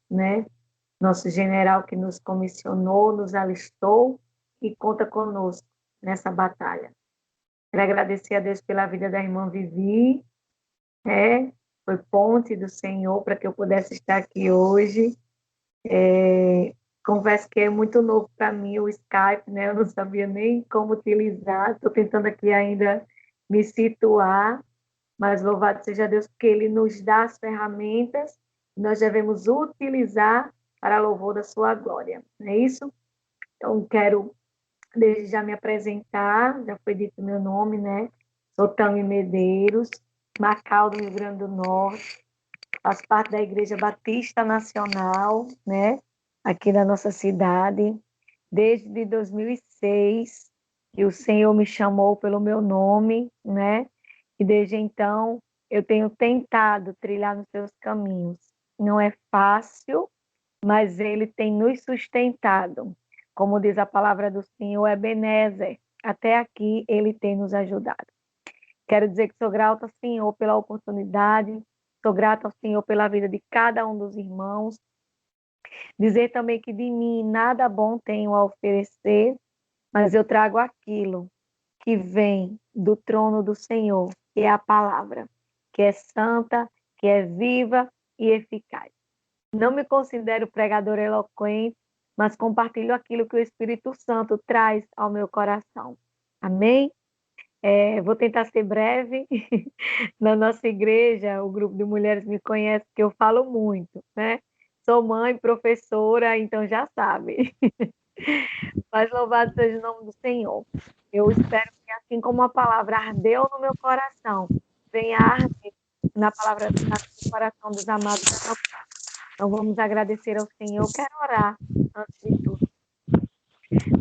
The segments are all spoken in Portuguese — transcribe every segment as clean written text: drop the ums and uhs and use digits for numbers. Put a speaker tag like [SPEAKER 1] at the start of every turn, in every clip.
[SPEAKER 1] né? Nosso general que nos comissionou, nos alistou e conta conosco nessa batalha. Quero agradecer a Deus pela vida da irmã Vivi, né? Foi ponte do Senhor para que eu pudesse estar aqui hoje. Confesso que é muito novo para mim o Skype, né? Eu não sabia nem como utilizar. Estou tentando aqui ainda me situar, mas louvado seja Deus porque Ele nos dá as ferramentas que nós devemos utilizar para louvor da sua glória. Não é isso? Então, quero desde já me apresentar, já foi dito meu nome, né? Sou Tami Medeiros, Macau, do Rio Grande do Norte, faço parte da Igreja Batista Nacional, né? Aqui na nossa cidade, desde 2006, que o Senhor me chamou pelo meu nome, né? E desde então eu tenho tentado trilhar nos seus caminhos. Não é fácil, mas Ele tem nos sustentado. Como diz a palavra do Senhor, Ebenezer, até aqui Ele tem nos ajudado. Quero dizer que sou grata ao Senhor pela oportunidade, sou grata ao Senhor pela vida de cada um dos irmãos. Dizer também que de mim nada bom tenho a oferecer, mas eu trago aquilo que vem do trono do Senhor, que é a palavra, que é santa, que é viva e eficaz. Não me considero pregador eloquente, mas compartilho aquilo que o Espírito Santo traz ao meu coração. Amém? Vou tentar ser breve. Na nossa igreja, o grupo de mulheres me conhece porque eu falo muito, né? Sou mãe, professora, então já sabe. Mas louvado seja o nome do Senhor. Eu espero que, assim como a palavra ardeu no meu coração, venha arder na palavra no coração dos amados. Então vamos agradecer ao Senhor. Quero orar antes de tudo.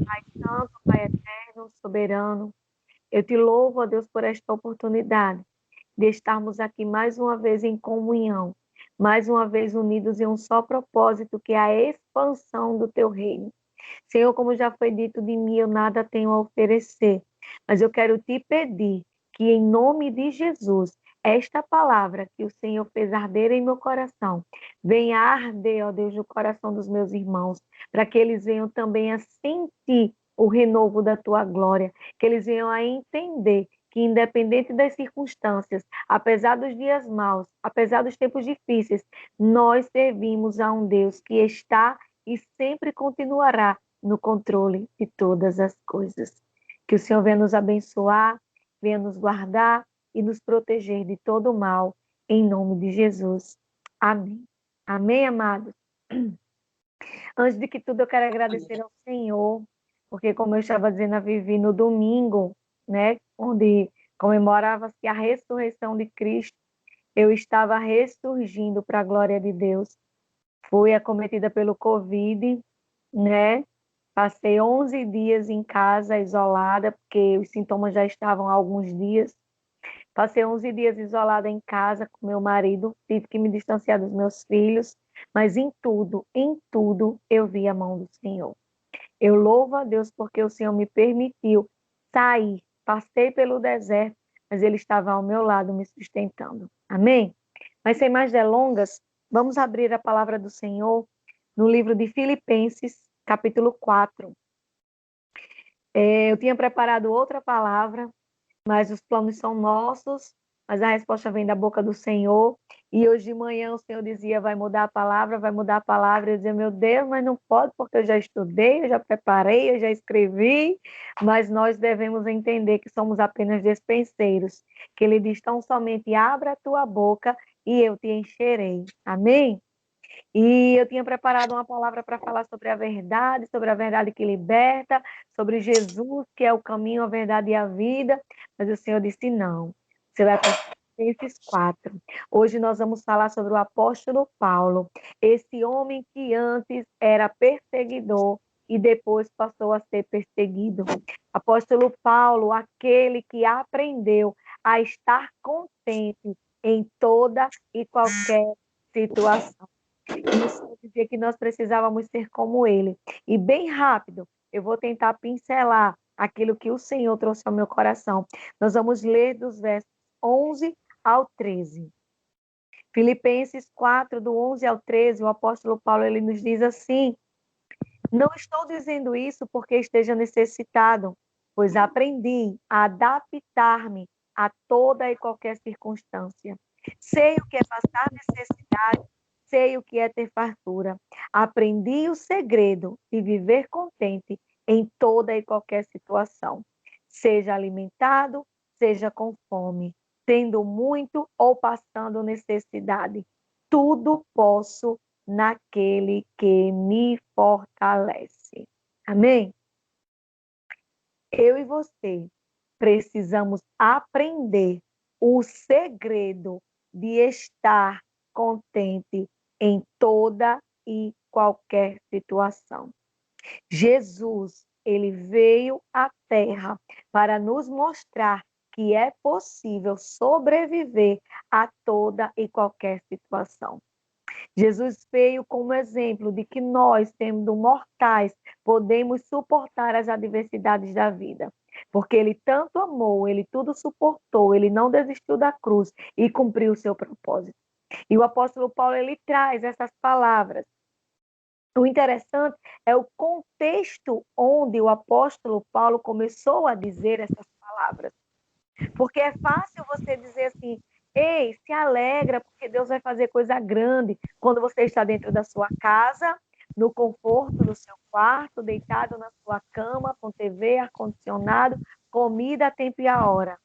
[SPEAKER 1] Pai Santo, Pai Eterno, Soberano, eu te louvo, ó Deus, por esta oportunidade de estarmos aqui mais uma vez em comunhão, mais uma vez unidos em um só propósito, que é a expansão do teu reino. Senhor, como já foi dito de mim, eu nada tenho a oferecer, mas eu quero te pedir que, em nome de Jesus, esta palavra que o Senhor fez arder em meu coração, venha arder, ó Deus, no coração dos meus irmãos, para que eles venham também a sentir o renovo da tua glória, que eles venham a entender que, independente das circunstâncias, apesar dos dias maus, apesar dos tempos difíceis, nós servimos a um Deus que está e sempre continuará no controle de todas as coisas. Que o Senhor venha nos abençoar, venha nos guardar e nos proteger de todo o mal, em nome de Jesus. Amém. Amém, amados? Antes de que tudo, eu quero agradecer ao Senhor, porque, como eu estava dizendo a Vivi, no domingo, né, onde comemorava-se a ressurreição de Cristo, eu estava ressurgindo para a glória de Deus. Fui acometida pelo Covid, né? Passei 11 dias em casa, isolada, porque os sintomas já estavam há alguns dias. Passei 11 dias isolada em casa com meu marido, tive que me distanciar dos meus filhos, mas em tudo, eu vi a mão do Senhor. Eu louvo a Deus porque o Senhor me permitiu sair. Passei pelo deserto, mas Ele estava ao meu lado me sustentando. Amém? Mas sem mais delongas, vamos abrir a palavra do Senhor no livro de Filipenses, capítulo 4. Eu tinha preparado outra palavra, mas os planos são nossos, mas a resposta vem da boca do Senhor. E hoje de manhã o Senhor dizia, vai mudar a palavra, vai mudar a palavra. Eu dizia, meu Deus, mas não pode, porque eu já estudei, eu já preparei, eu já escrevi, mas nós devemos entender que somos apenas despenseiros, que Ele diz, tão somente abra a tua boca e eu te encherei. Amém? E eu tinha preparado uma palavra para falar sobre a verdade que liberta, sobre Jesus, que é o caminho, a verdade e a vida, mas o Senhor disse não. Você vai para Filipenses 4. Hoje nós vamos falar sobre o apóstolo Paulo, esse homem que antes era perseguidor e depois passou a ser perseguido. Apóstolo Paulo, aquele que aprendeu a estar contente em toda e qualquer situação. E o Senhor dizia que nós precisávamos ser como ele. E bem rápido, eu vou tentar pincelar aquilo que o Senhor trouxe ao meu coração. Nós vamos ler dos versos 11 ao 13. Filipenses 4, do 11 ao 13, o apóstolo Paulo ele nos diz assim: não estou dizendo isso porque esteja necessitado, pois aprendi a adaptar-me a toda e qualquer circunstância. Sei o que é passar necessidade, sei o que é ter fartura. Aprendi o segredo de viver contente em toda e qualquer situação. Seja alimentado, seja com fome, tendo muito ou passando necessidade. Tudo posso naquele que me fortalece. Amém? Eu e você precisamos aprender o segredo de estar contente em toda e qualquer situação. Jesus, ele veio à Terra para nos mostrar que é possível sobreviver a toda e qualquer situação. Jesus veio como exemplo de que nós, sendo mortais, podemos suportar as adversidades da vida. Porque ele tanto amou, ele tudo suportou, ele não desistiu da cruz e cumpriu o seu propósito. E o apóstolo Paulo, ele traz essas palavras. O interessante é o contexto onde o apóstolo Paulo começou a dizer essas palavras. Porque é fácil você dizer assim: ei, se alegra, porque Deus vai fazer coisa grande quando você está dentro da sua casa, no conforto do seu quarto, deitado na sua cama, com TV, ar-condicionado, comida a tempo e a hora.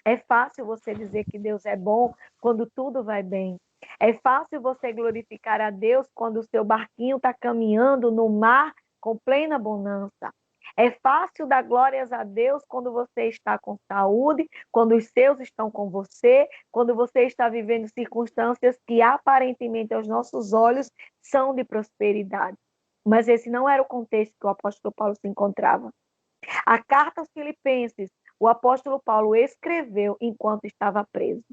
[SPEAKER 1] É fácil você dizer que Deus é bom quando tudo vai bem. É fácil você glorificar a Deus quando o seu barquinho está caminhando no mar com plena bonança. É fácil dar glórias a Deus quando você está com saúde, quando os seus estão com você, quando você está vivendo circunstâncias que aparentemente aos nossos olhos são de prosperidade. Mas esse não era o contexto que o apóstolo Paulo se encontrava. A carta aos Filipenses, o apóstolo Paulo escreveu enquanto estava preso.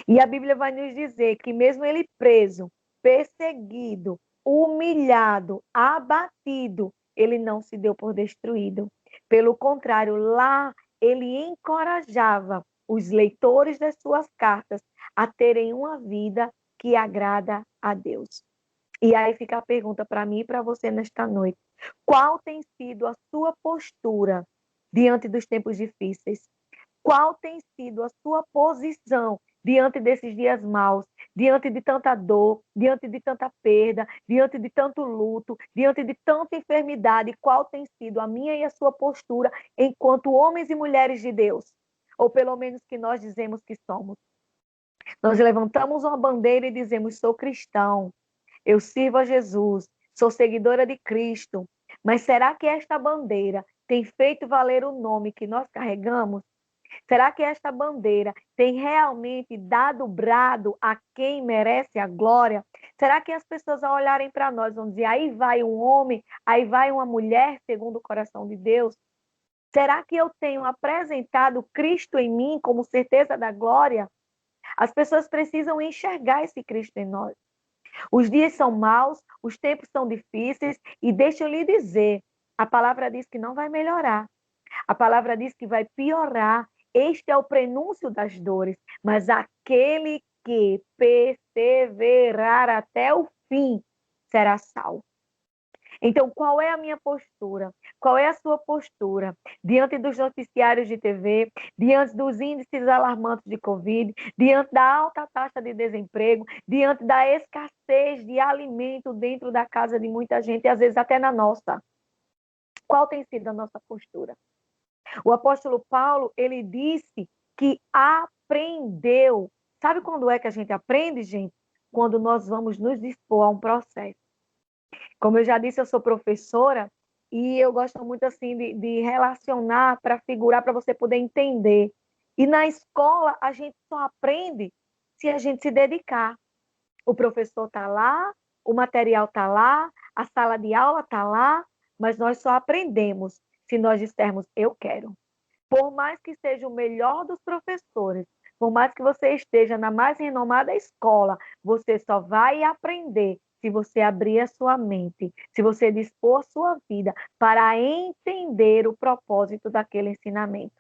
[SPEAKER 1] E a Bíblia vai nos dizer que mesmo ele preso, perseguido, humilhado, abatido, ele não se deu por destruído. Pelo contrário, lá ele encorajava os leitores das suas cartas a terem uma vida que agrada a Deus. E aí fica a pergunta para mim e para você nesta noite. Qual tem sido a sua postura diante dos tempos difíceis? Qual tem sido a sua posição diante desses dias maus, diante de tanta dor, diante de tanta perda, diante de tanto luto, diante de tanta enfermidade? Qual tem sido a minha e a sua postura enquanto homens e mulheres de Deus? Ou pelo menos que nós dizemos que somos. Nós levantamos uma bandeira e dizemos: sou cristão, eu sirvo a Jesus, sou seguidora de Cristo. Mas será que esta bandeira tem feito valer o nome que nós carregamos? Será que esta bandeira tem realmente dado brado a quem merece a glória? Será que as pessoas, ao olharem para nós, vão dizer: aí vai um homem, aí vai uma mulher segundo o coração de Deus? Será que eu tenho apresentado Cristo em mim como certeza da glória? As pessoas precisam enxergar esse Cristo em nós. Os dias são maus, os tempos são difíceis, e deixa eu lhe dizer, a palavra diz que não vai melhorar. A palavra diz que vai piorar. Este é o prenúncio das dores, mas aquele que perseverar até o fim será salvo. Então, qual é a minha postura? Qual é a sua postura diante dos noticiários de TV, diante dos índices alarmantes de Covid, diante da alta taxa de desemprego, diante da escassez de alimento dentro da casa de muita gente, e às vezes até na nossa? Qual tem sido a nossa postura? O apóstolo Paulo, ele disse que aprendeu. Sabe quando é que a gente aprende, gente? Quando nós vamos nos dispor a um processo. Como eu já disse, eu sou professora e eu gosto muito assim de relacionar para figurar, para você poder entender. E na escola a gente só aprende se a gente se dedicar. O professor está lá, o material está lá, a sala de aula está lá, mas nós só aprendemos se nós dissermos eu quero. Por mais que seja o melhor dos professores, por mais que você esteja na mais renomada escola, você só vai aprender se você abrir a sua mente, se você dispor a sua vida para entender o propósito daquele ensinamento.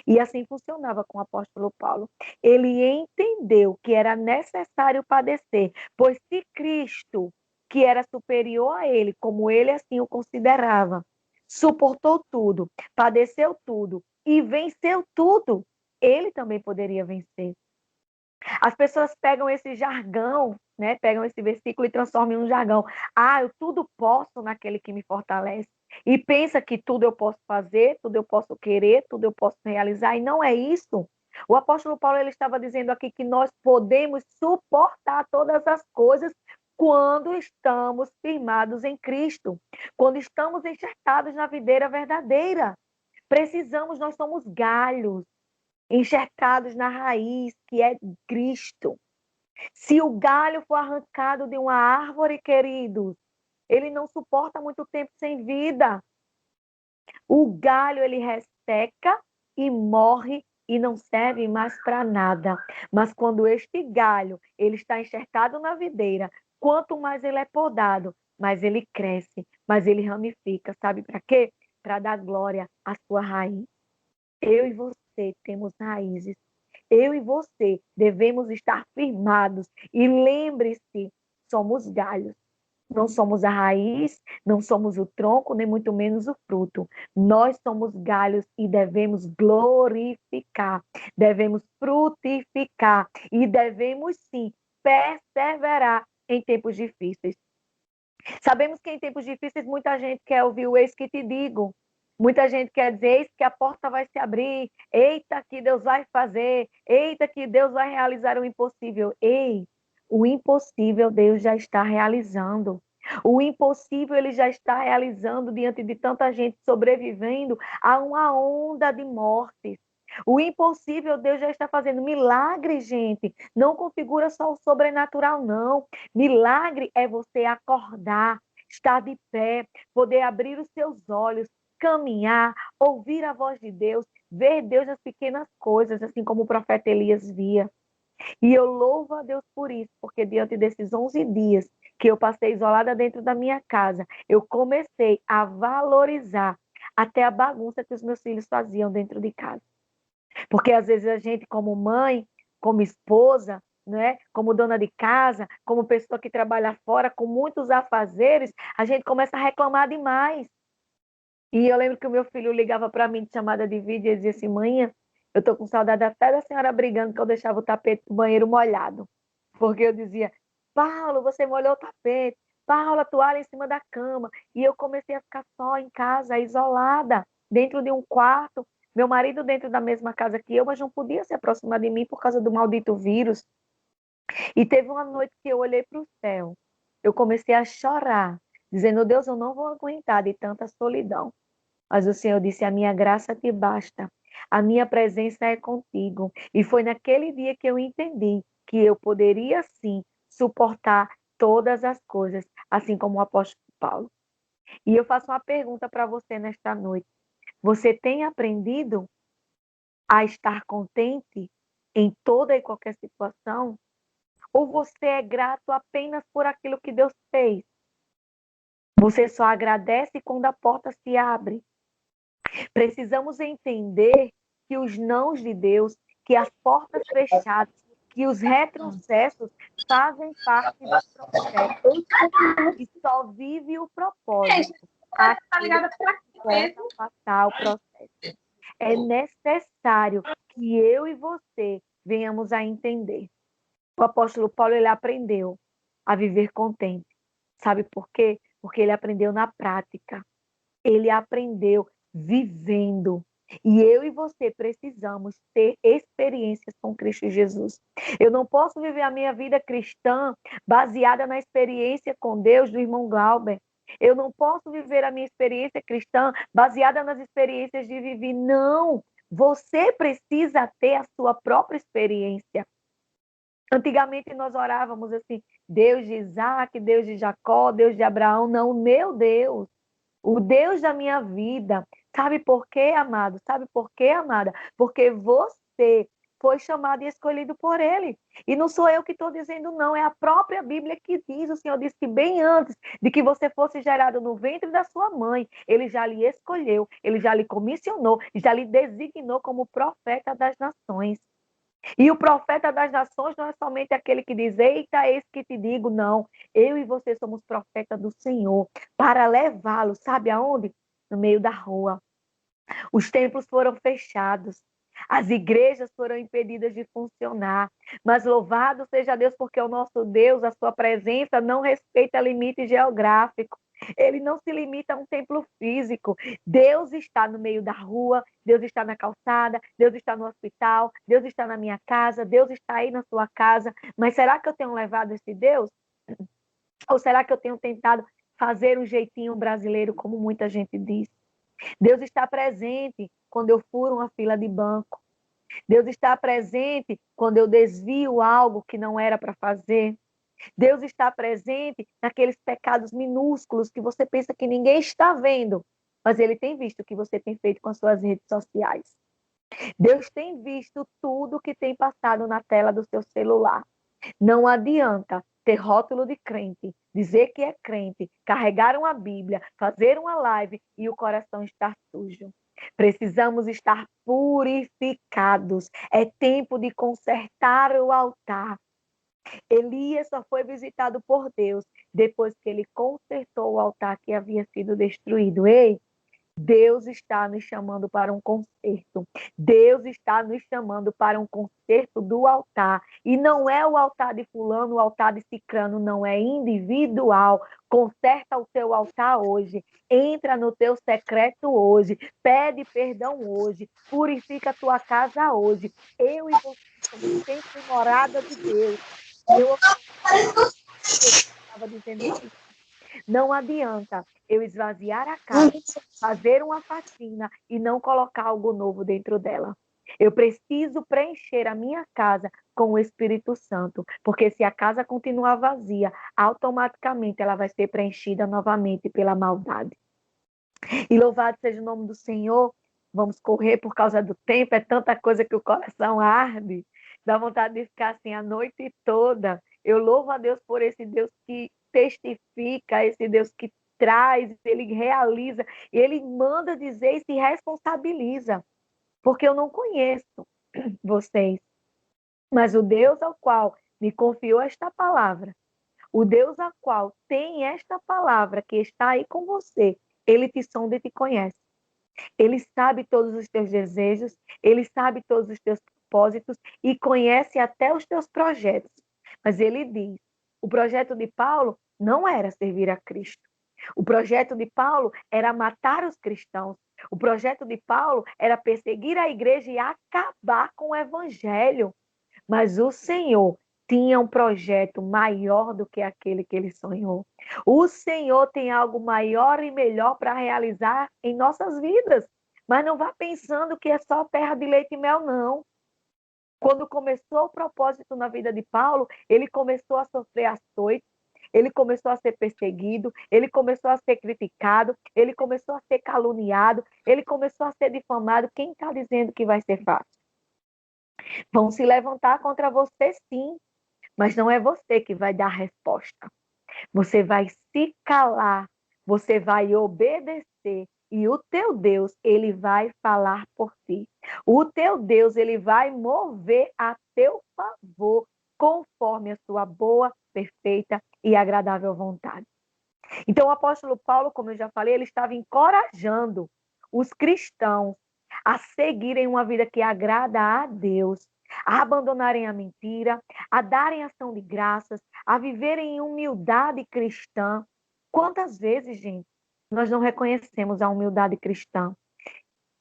[SPEAKER 1] E assim funcionava com o apóstolo Paulo. Ele entendeu que era necessário padecer, pois se Cristo, que era superior a ele, como ele assim o considerava, suportou tudo, padeceu tudo e venceu tudo, ele também poderia vencer. As pessoas pegam esse jargão, né? Pegam esse versículo e transformam em um jargão. Ah, eu tudo posso naquele que me fortalece. E pensa que tudo eu posso fazer, tudo eu posso querer, tudo eu posso realizar. E não é isso. O apóstolo Paulo ele estava dizendo aqui que nós podemos suportar todas as coisas quando estamos firmados em Cristo, quando estamos enxertados na videira verdadeira. Precisamos, nós somos galhos enxertados na raiz, que é Cristo. Se o galho for arrancado de uma árvore, queridos, ele não suporta muito tempo sem vida. O galho, ele resseca e morre e não serve mais para nada. Mas quando este galho, ele está enxertado na videira, quanto mais ele é podado, mais ele cresce, mais ele ramifica. Sabe para quê? Para dar glória à sua raiz. Eu e você temos raízes. Eu e você devemos estar firmados. E lembre-se, somos galhos. Não somos a raiz, não somos o tronco, nem muito menos o fruto. Nós somos galhos e devemos glorificar, devemos frutificar e devemos sim perseverar em tempos difíceis. Sabemos que em tempos difíceis muita gente quer ouvir o eis que te digo. Muita gente quer dizer, eis que a porta vai se abrir, eita que Deus vai fazer, eita que Deus vai realizar o impossível. Ei, o impossível Deus já está realizando. O impossível ele já está realizando diante de tanta gente sobrevivendo a uma onda de mortes. O impossível Deus já está fazendo milagre, gente. Não configura só o sobrenatural, não. Milagre é você acordar, estar de pé, poder abrir os seus olhos, caminhar, ouvir a voz de Deus, ver Deus nas pequenas coisas, assim como o profeta Elias via. E eu louvo a Deus por isso, porque diante desses 11 dias que eu passei isolada dentro da minha casa, eu comecei a valorizar até a bagunça que os meus filhos faziam dentro de casa. Porque às vezes a gente, como mãe, como esposa, né, como dona de casa, como pessoa que trabalha fora, com muitos afazeres, a gente começa a reclamar demais. E eu lembro que o meu filho ligava para mim de chamada de vídeo e dizia assim: mãe, eu tô com saudade até da senhora brigando que eu deixava o tapete do banheiro molhado. Porque eu dizia: Paulo, você molhou o tapete. Paulo, a toalha em cima da cama. E eu comecei a ficar só em casa, isolada, dentro de um quarto. Meu marido dentro da mesma casa que eu, mas não podia se aproximar de mim por causa do maldito vírus. E teve uma noite que eu olhei para o céu. Eu comecei a chorar, dizendo: Deus, eu não vou aguentar de tanta solidão. Mas o Senhor disse: a minha graça te basta, a minha presença é contigo. E foi naquele dia que eu entendi que eu poderia sim suportar todas as coisas, assim como o apóstolo Paulo. E eu faço uma pergunta para você nesta noite: você tem aprendido a estar contente em toda e qualquer situação? Ou você é grato apenas por aquilo que Deus fez? Você só agradece quando a porta se abre. Precisamos entender que os nãos de Deus, que as portas fechadas, que os retrocessos fazem parte do processo e só vive o propósito aquele que possa passar o processo. É necessário que eu e você venhamos a entender. O apóstolo Paulo ele aprendeu a viver contente. Sabe por quê? Porque ele aprendeu na prática. Ele aprendeu vivendo. E eu e você precisamos ter experiências com Cristo Jesus. Eu não posso viver a minha vida cristã baseada na experiência com Deus do irmão Glauber. Eu não posso viver a minha experiência cristã baseada nas experiências de Vivi. Não! Você precisa ter a sua própria experiência. Antigamente nós orávamos assim: Deus de Isaac, Deus de Jacó, Deus de Abraão. Não, meu Deus. O Deus da minha vida. Sabe por quê, amado? Sabe por quê, amada? Porque você foi chamado e escolhido por ele. E não sou eu que estou dizendo, não, é a própria Bíblia que diz. O Senhor disse que bem antes de que você fosse gerado no ventre da sua mãe, ele já lhe escolheu, ele já lhe comissionou, já lhe designou como profeta das nações. E o profeta das nações não é somente aquele que diz, eita, eis que te digo, não. Eu e você somos profetas do Senhor para levá-lo, sabe aonde? No meio da rua. Os templos foram fechados. As igrejas foram impedidas de funcionar. Mas louvado seja Deus, porque o nosso Deus, a sua presença, não respeita limite geográfico. Ele não se limita a um templo físico. Deus está no meio da rua, Deus está na calçada, Deus está no hospital, Deus está na minha casa, Deus está aí na sua casa. Mas será que eu tenho levado esse Deus? Ou será que eu tenho tentado fazer um jeitinho brasileiro, como muita gente diz? Deus está presente quando eu furo uma fila de banco. Deus está presente quando eu desvio algo que não era para fazer. Deus está presente naqueles pecados minúsculos que você pensa que ninguém está vendo, mas Ele tem visto o que você tem feito com as suas redes sociais. Deus tem visto tudo que tem passado na tela do seu celular. Não adianta ter rótulo de crente, dizer que é crente, carregar uma Bíblia, fazer uma live e o coração estar sujo. Precisamos estar purificados. É tempo de consertar o altar. Elias só foi visitado por Deus depois que ele consertou o altar que havia sido destruído. Ei, Deus está nos chamando para um concerto. Deus está nos chamando para um concerto do altar. E não é o altar de fulano, o altar de cicrano, não, é individual. Conserta o teu altar hoje. Entra no teu secreto hoje. Pede perdão hoje. Purifica a tua casa hoje. Eu e você somos sempre morada de Deus. Eu estava dizendo assim, não adianta eu esvaziar a casa, fazer uma faxina e não colocar algo novo dentro dela. Eu preciso preencher a minha casa com o Espírito Santo, porque se a casa continuar vazia, automaticamente ela vai ser preenchida novamente pela maldade. E louvado seja o nome do Senhor. Vamos correr por causa do tempo, é tanta coisa que o coração arde. Dá vontade de ficar assim a noite toda. Eu louvo a Deus por esse Deus que testifica, esse Deus que traz, ele realiza, ele manda dizer e se responsabiliza. Porque eu não conheço vocês, mas o Deus ao qual me confiou esta palavra, o Deus ao qual tem esta palavra que está aí com você, ele te sonda e te conhece. Ele sabe todos os teus desejos, ele sabe todos os teus propósitos e conhece até os teus projetos. Mas ele diz: o projeto de Paulo não era servir a Cristo. O projeto de Paulo era matar os cristãos. O projeto de Paulo era perseguir a igreja e acabar com o evangelho. Mas o Senhor tinha um projeto maior do que aquele que ele sonhou. O Senhor tem algo maior e melhor para realizar em nossas vidas. Mas não vá pensando que é só terra de leite e mel, não. Quando começou o propósito na vida de Paulo, ele começou a sofrer açoites, ele começou a ser perseguido, ele começou a ser criticado, ele começou a ser caluniado, ele começou a ser difamado. Quem está dizendo que vai ser fácil? Vão se levantar contra você, sim, mas não é você que vai dar a resposta. Você vai se calar, você vai obedecer e o teu Deus, ele vai falar por ti. O teu Deus, ele vai mover a teu favor conforme a sua boa, perfeita e agradável vontade. Então, o apóstolo Paulo, como eu já falei, ele estava encorajando os cristãos a seguirem uma vida que agrada a Deus, a abandonarem a mentira, a darem ação de graças, a viverem em humildade cristã. Quantas vezes, gente, nós não reconhecemos a humildade cristã?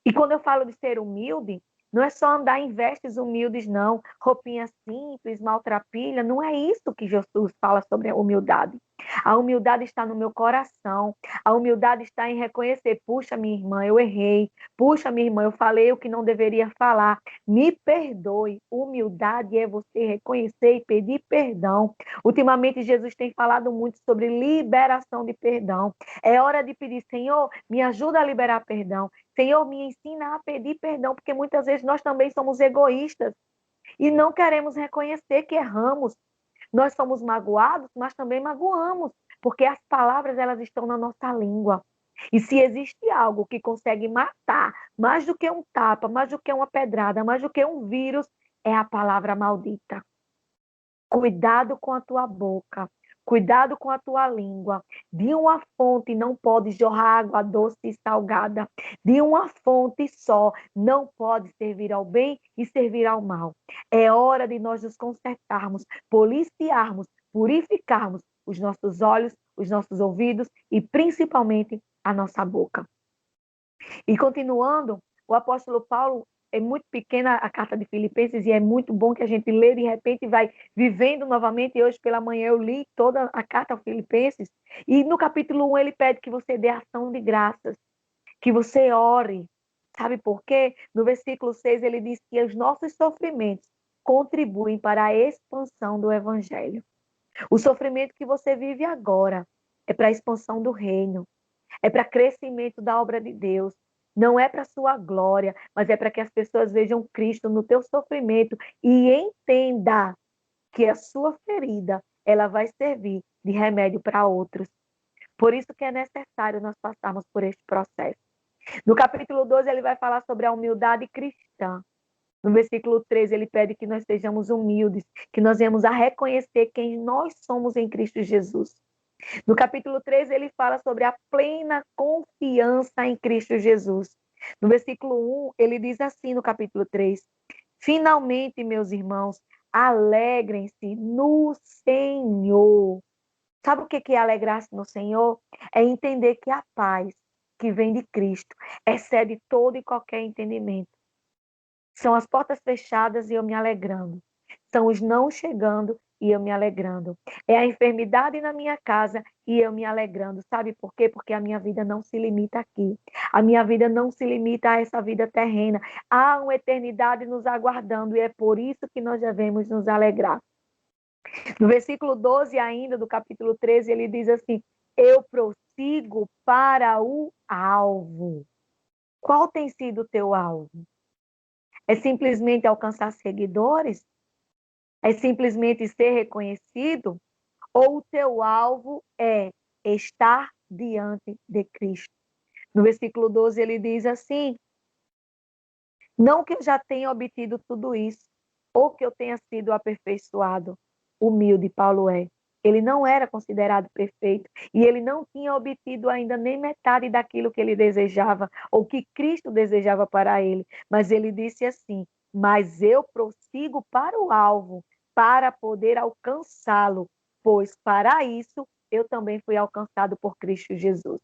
[SPEAKER 1] E quando eu falo de ser humilde, não é só andar em vestes humildes, não. Roupinha simples, maltrapilha. Não é isso que Jesus fala sobre a humildade. A humildade está no meu coração. A humildade está em reconhecer: puxa, minha irmã, eu errei. Puxa, minha irmã, eu falei o que não deveria falar. Me perdoe. Humildade é você reconhecer e pedir perdão. Ultimamente, Jesus tem falado muito sobre liberação de perdão. É hora de pedir: Senhor, me ajuda a liberar perdão. Senhor, me ensina a pedir perdão, porque muitas vezes nós também somos egoístas. e não queremos reconhecer que erramos. Nós somos magoados, mas também magoamos, porque as palavras elas estão na nossa língua. E se existe algo que consegue matar mais do que um tapa, mais do que uma pedrada, mais do que um vírus, é a palavra maldita. Cuidado com a tua boca, cuidado com a tua língua. De uma fonte não pode jorrar água doce e salgada. De uma fonte só não pode servir ao bem e servir ao mal. É hora de nós nos consertarmos, policiarmos, purificarmos os nossos olhos, os nossos ouvidos e principalmente a nossa boca. E continuando, o apóstolo Paulo, é muito pequena a carta de Filipenses e é muito bom que a gente lê de repente e vai vivendo novamente. E hoje pela manhã eu li toda a carta aos Filipenses e no capítulo 1 ele pede que você dê ação de graças, que você ore. Sabe por quê? No versículo 6 ele diz que os nossos sofrimentos contribuem para a expansão do evangelho. O sofrimento que você vive agora é para a expansão do reino, é para crescimento da obra de Deus. Não é para sua glória, mas é para que as pessoas vejam Cristo no teu sofrimento e entenda que a sua ferida, ela vai servir de remédio para outros. Por isso que é necessário nós passarmos por este processo. No capítulo 12, ele vai falar sobre a humildade cristã. No versículo 13, ele pede que nós sejamos humildes, que nós venhamos a reconhecer quem nós somos em Cristo Jesus. No capítulo 13, ele fala sobre a plena confiança em Cristo Jesus. No versículo 1, ele diz assim no capítulo 3: finalmente, meus irmãos, alegrem-se no Senhor. Sabe o que é alegrar-se no Senhor? É entender que a paz que vem de Cristo excede todo e qualquer entendimento. São as portas fechadas e eu me alegrando. São os não chegando e eu me alegrando. É a enfermidade na minha casa e eu me alegrando. Sabe por quê? Porque a minha vida não se limita aqui. A minha vida não se limita a essa vida terrena. Há uma eternidade nos aguardando e é por isso que nós devemos nos alegrar. No versículo 12 ainda do capítulo 13, ele diz assim: eu prossigo para o alvo. Qual tem sido o teu alvo? É simplesmente alcançar seguidores? É simplesmente ser reconhecido? Ou o teu alvo é estar diante de Cristo? No versículo 12 ele diz assim: não que eu já tenha obtido tudo isso, ou que eu tenha sido aperfeiçoado. Humilde Paulo é. Ele não era considerado perfeito e ele não tinha obtido ainda nem metade daquilo que ele desejava ou que Cristo desejava para ele. Mas ele disse assim: mas eu prossigo para o alvo, para poder alcançá-lo, pois para isso eu também fui alcançado por Cristo Jesus.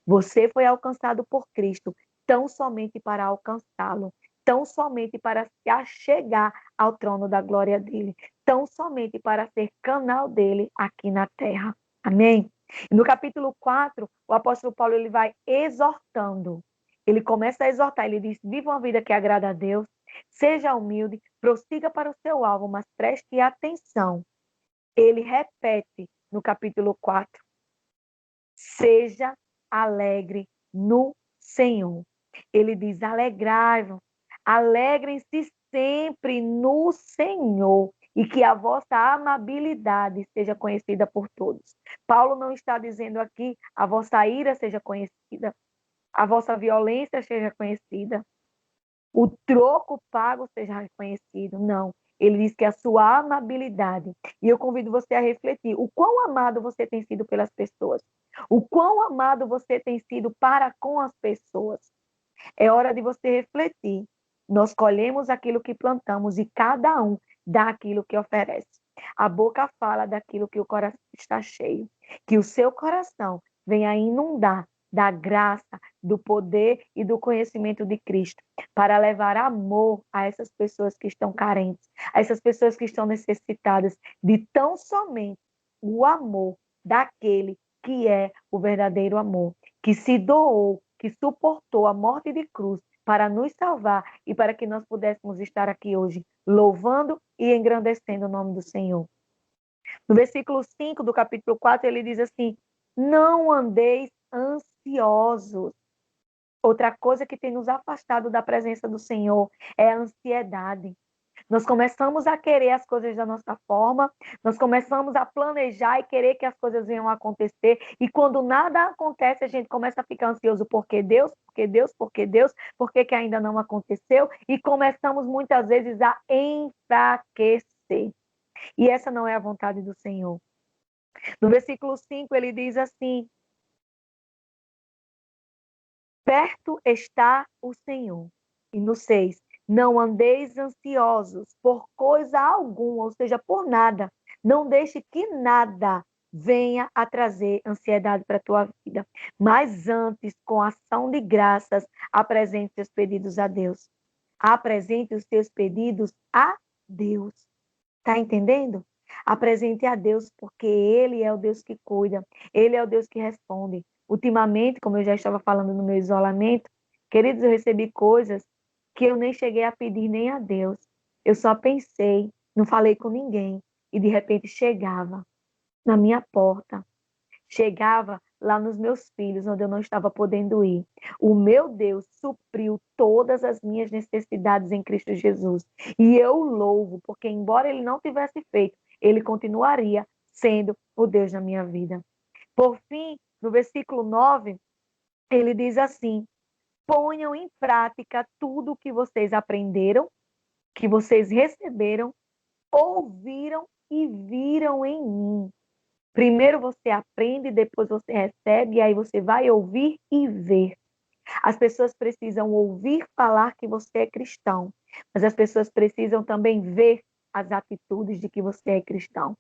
[SPEAKER 1] Você foi alcançado por Cristo tão somente para alcançá-lo, tão somente para se achegar ao trono da glória dele, tão somente para ser canal dele aqui na terra. Amém? E no capítulo 4, o apóstolo Paulo ele vai exortando. Ele começa a exortar, ele diz: viva uma vida que agrada a Deus, seja humilde, prossiga para o seu alvo, mas preste atenção. Ele repete no capítulo 4: seja alegre no Senhor. Ele diz: alegrai-vos, alegrem-se sempre no Senhor e que a vossa amabilidade seja conhecida por todos. Paulo não está dizendo aqui a vossa ira seja conhecida, a vossa violência seja conhecida, o troco pago seja reconhecido. Não. Ele diz que a sua amabilidade. E eu convido você a refletir. O quão amado você tem sido pelas pessoas? O quão amado você tem sido para com as pessoas? É hora de você refletir. Nós colhemos aquilo que plantamos e cada um dá aquilo que oferece. A boca fala daquilo que o coração está cheio. Que o seu coração venha inundar da graça, do poder e do conhecimento de Cristo, para levar amor a essas pessoas que estão carentes, a essas pessoas que estão necessitadas de tão somente o amor daquele que é o verdadeiro amor, que se doou, que suportou a morte de cruz para nos salvar e para que nós pudéssemos estar aqui hoje, louvando e engrandecendo o nome do Senhor. No versículo 5 do capítulo 4, ele diz assim: não andeis ansiosos. Outra coisa que tem nos afastado da presença do Senhor é a ansiedade. Nós começamos a querer as coisas da nossa forma, nós começamos a planejar e querer que as coisas venham a acontecer, e quando nada acontece, a gente começa a ficar ansioso, porque Deus, porque Deus, porque Deus, porque que ainda não aconteceu, e começamos muitas vezes a enfraquecer. E essa não é a vontade do Senhor. No versículo 5, ele diz assim: perto está o Senhor. E no 6, não andeis ansiosos por coisa alguma, ou seja, por nada. Não deixe que nada venha a trazer ansiedade para a tua vida. Mas antes, com ação de graças, apresente seus pedidos a Deus. Apresente os teus pedidos a Deus. Está entendendo? Apresente a Deus, porque Ele é o Deus que cuida, Ele é o Deus que responde. Ultimamente, como eu já estava falando no meu isolamento, queridos, eu recebi coisas que eu nem cheguei a pedir nem a Deus. Eu só pensei, não falei com ninguém, e de repente chegava na minha porta, chegava lá nos meus filhos, onde eu não estava podendo ir. O meu Deus supriu todas as minhas necessidades em Cristo Jesus. E eu louvo, porque embora ele não tivesse feito, ele continuaria sendo o Deus da minha vida. Por fim, no versículo 9, ele diz assim: ponham em prática tudo o que vocês aprenderam, que vocês receberam, ouviram e viram em mim. Primeiro você aprende, depois você recebe, e aí você vai ouvir e ver. As pessoas precisam ouvir falar que você é cristão, mas as pessoas precisam também ver as atitudes de que você é cristão.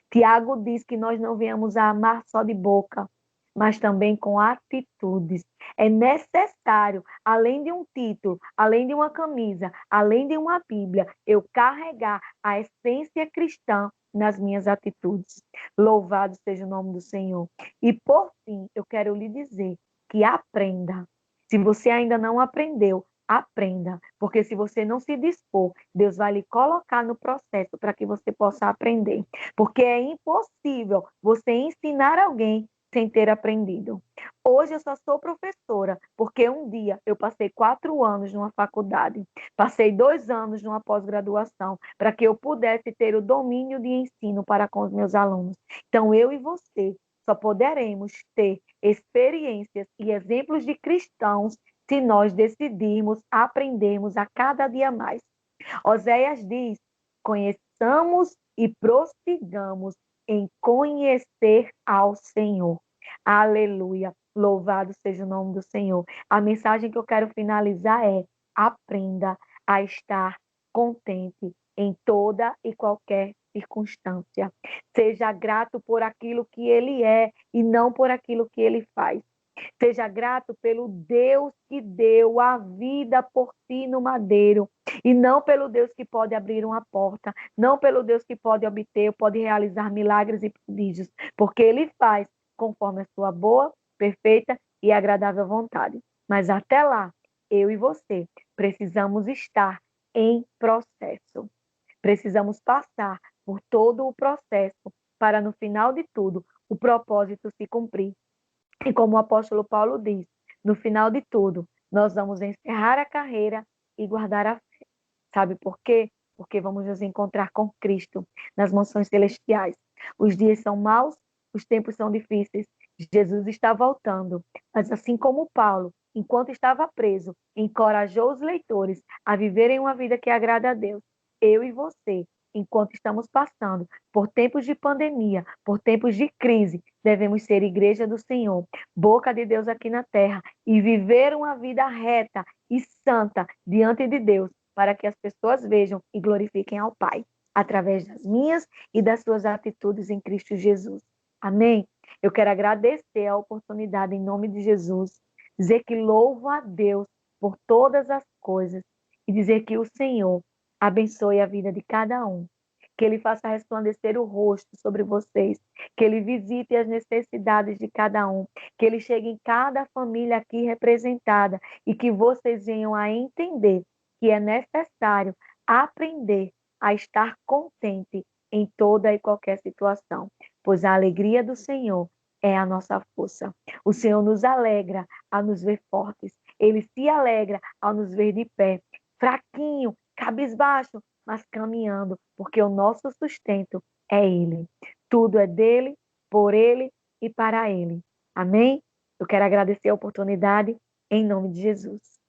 [SPEAKER 1] Tiago diz que nós não viemos a amar só de boca, mas também com atitudes. É necessário, além de um título, além de uma camisa, além de uma Bíblia, eu carregar a essência cristã nas minhas atitudes. Louvado seja o nome do Senhor. E por fim, eu quero lhe dizer que aprenda. Se você ainda não aprendeu, aprenda, porque se você não se dispor, Deus vai lhe colocar no processo para que você possa aprender, porque é impossível você ensinar alguém sem ter aprendido. Hoje eu só sou professora, porque um dia eu passei 4 anos numa faculdade, passei 2 anos numa pós-graduação, para que eu pudesse ter o domínio de ensino para com os meus alunos. Então, eu e você só poderemos ter experiências e exemplos de cristãos se nós decidirmos aprendermos a cada dia mais. Oséias diz: conheçamos e prossigamos em conhecer ao Senhor. Aleluia. Louvado seja o nome do Senhor. A mensagem que eu quero finalizar é: aprenda a estar contente em toda e qualquer circunstância. Seja grato por aquilo que ele é e não por aquilo que ele faz. Seja grato pelo Deus que deu a vida por ti no madeiro, e não pelo Deus que pode abrir uma porta, não pelo Deus que pode obter, pode realizar milagres e prodígios, porque ele faz conforme a sua boa, perfeita e agradável vontade. Mas até lá, eu e você precisamos estar em processo. Precisamos passar por todo o processo para, no final de tudo, o propósito se cumprir. E como o apóstolo Paulo diz, no final de tudo, nós vamos encerrar a carreira e guardar a fé. Sabe por quê? Porque vamos nos encontrar com Cristo nas mansões celestiais. Os dias são maus, os tempos são difíceis. Jesus está voltando. Mas assim como Paulo, enquanto estava preso, encorajou os leitores a viverem uma vida que agrada a Deus. Eu e você, enquanto estamos passando por tempos de pandemia, por tempos de crise, devemos ser igreja do Senhor, boca de Deus aqui na terra, e viver uma vida reta e santa diante de Deus, para que as pessoas vejam e glorifiquem ao Pai, através das minhas e das suas atitudes em Cristo Jesus. Amém? Eu quero agradecer a oportunidade em nome de Jesus, dizer que louvo a Deus por todas as coisas e dizer que o Senhor abençoe a vida de cada um, que Ele faça resplandecer o rosto sobre vocês, que Ele visite as necessidades de cada um, que Ele chegue em cada família aqui representada e que vocês venham a entender que é necessário aprender a estar contente em toda e qualquer situação, pois a alegria do Senhor é a nossa força. O Senhor nos alegra a nos ver fortes, Ele se alegra ao nos ver de pé, fraquinho, cabisbaixo, mas caminhando, porque o nosso sustento é Ele. Tudo é dele, por Ele e para Ele. Amém? Eu quero agradecer a oportunidade em nome de Jesus.